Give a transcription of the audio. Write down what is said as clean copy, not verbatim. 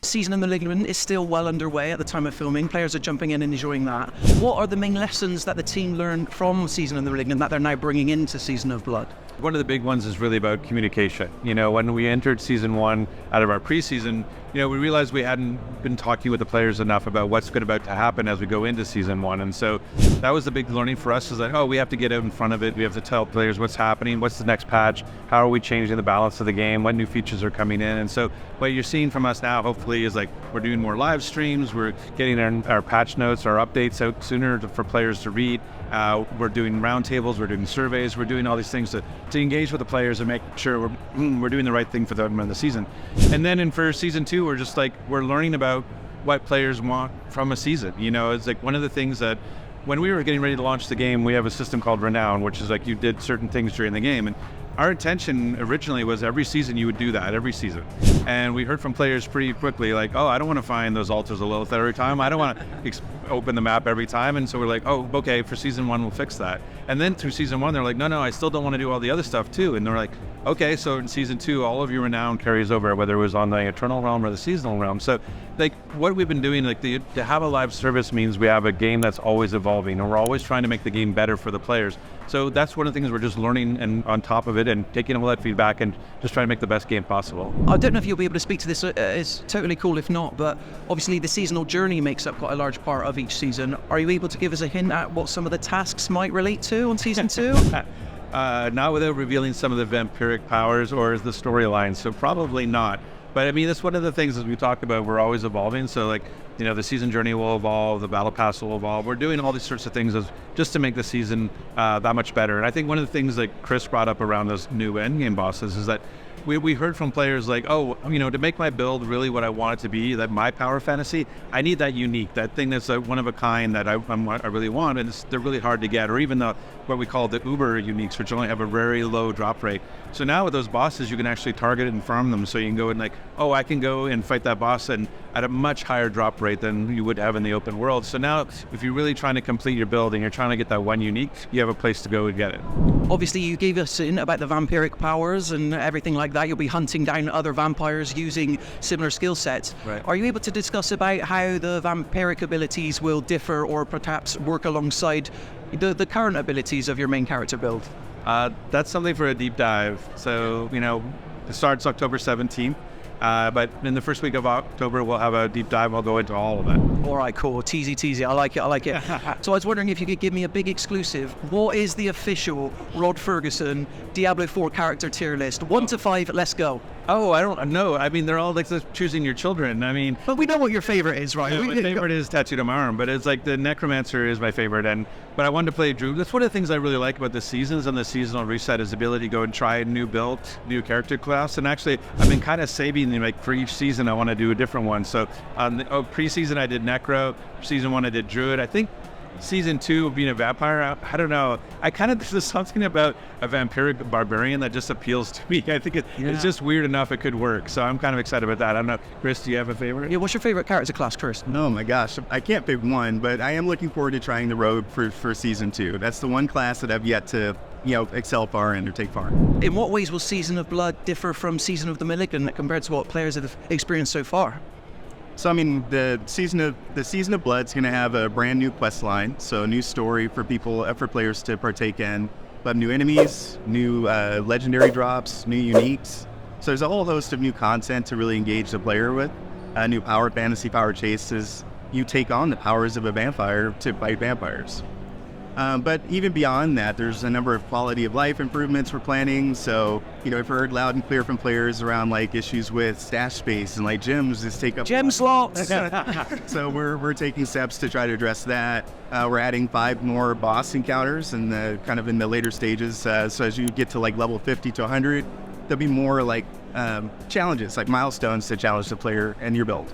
Season of the Malignant is still well underway at the time of filming. Players are jumping in and enjoying that. What are the main lessons that the team learned from Season of the Malignant that they're now bringing into Season of Blood? One of the big ones is really about communication. When we entered season 1 out of our preseason, we realized we hadn't been talking with the players enough about what's about to happen as we go into season 1. And so that was the big learning for us, is that, we have to get out in front of it. We have to tell players what's happening, what's the next patch, how are we changing the balance of the game, what new features are coming in. And so what you're seeing from us now, hopefully, is we're doing more live streams, we're getting our patch notes, our updates out sooner for players to read. We're doing roundtables, we're doing surveys, we're doing all these things to engage with the players and make sure we're doing the right thing for them in the season. And then for season 2, we're just we're learning about what players want from a season. It's one of the things that when we were getting ready to launch the game, we have a system called Renown, which is you did certain things during the game. And our intention originally was every season you would do that, every season. And we heard from players pretty quickly, I don't want to find those altars of Lilith every time. I don't want to open the map every time. And so we're okay, for season 1, we'll fix that. And then through season 1, they're no, I still don't want to do all the other stuff too. And they're okay, so in season 2, all of your Renown carries over, whether it was on the Eternal Realm or the Seasonal Realm. So what we've been doing, to have a live service means we have a game that's always evolving, and we're always trying to make the game better for the players. So that's one of the things we're just learning and on top of it and taking all that feedback and just trying to make the best game possible. I don't know if you'll be able to speak to this, it's totally cool if not, but obviously the seasonal journey makes up quite a large part of each season. Are you able to give us a hint at what some of the tasks might relate to on season 2? Not without revealing some of the vampiric powers or the storyline, so probably not. But that's one of the things, as we talked about, we're always evolving. So the season journey will evolve, the battle pass will evolve. We're doing all these sorts of things just to make the season that much better. And I think one of the things that Chris brought up around those new endgame bosses is that we heard from players to make my build really what I want it to be, that my power fantasy, I need that unique, that thing that's one of a kind that I really want, and they're really hard to get, or even what we call the uber uniques, which only have a very low drop rate. So now with those bosses, you can actually target and farm them, so you can go and I can go and fight that boss and at a much higher drop rate than you would have in the open world. So now if you're really trying to complete your build and you're trying to get that one unique, you have a place to go and get it. Obviously you gave us in about the vampiric powers and everything like that. You'll be hunting down other vampires using similar skill sets. Right. Are you able to discuss about how the vampiric abilities will differ or perhaps work alongside the current abilities of your main character build? That's something for a deep dive. So, it starts October 17th. But in the first week of October, we'll have a deep dive. I'll go into all of it. All right, cool. Teasy. I like it. So I was wondering if you could give me a big exclusive. What is the official Rod Fergusson Diablo IV character tier list? 1 to 5, let's go. Oh, I don't know. They're all choosing your children. But we know what your favorite is, right? My favorite is Tattooed on my arm, but it's the Necromancer is my favorite. But I wanted to play Druid. That's one of the things I really like about the seasons and the seasonal reset is the ability to go and try a new build, new character class. And actually, I've been kind of saving for each season. I want to do a different one. So on preseason, I did Necro. Season 1, I did Druid. I think season 2 being a vampire, I don't know. There's something about a vampiric barbarian that just appeals to me. I think it's just weird enough it could work. So I'm kind of excited about that. I don't know. Chris, do you have a favorite? Yeah, what's your favorite character class, Chris? Oh my gosh, I can't pick one, but I am looking forward to trying the Rogue for season 2. That's the one class that I've yet to excel far in or take far. In what ways will Season of Blood differ from Season of the Malignant compared to what players have experienced so far? So the season of Blood's going to have a brand new quest line, so a new story for players to partake in. We'll have new enemies, new legendary drops, new uniques. So there's a whole host of new content to really engage the player with. New fantasy power chases. You take on the powers of a vampire to fight vampires. But even beyond that, there's a number of quality of life improvements we're planning. So, I've heard loud and clear from players around issues with stash space and gyms just take up gem slots. So we're taking steps to try to address that. We're adding 5 more boss encounters and in the later stages. So as you get to level 50 to 100, there'll be more challenges, milestones to challenge the player and your build.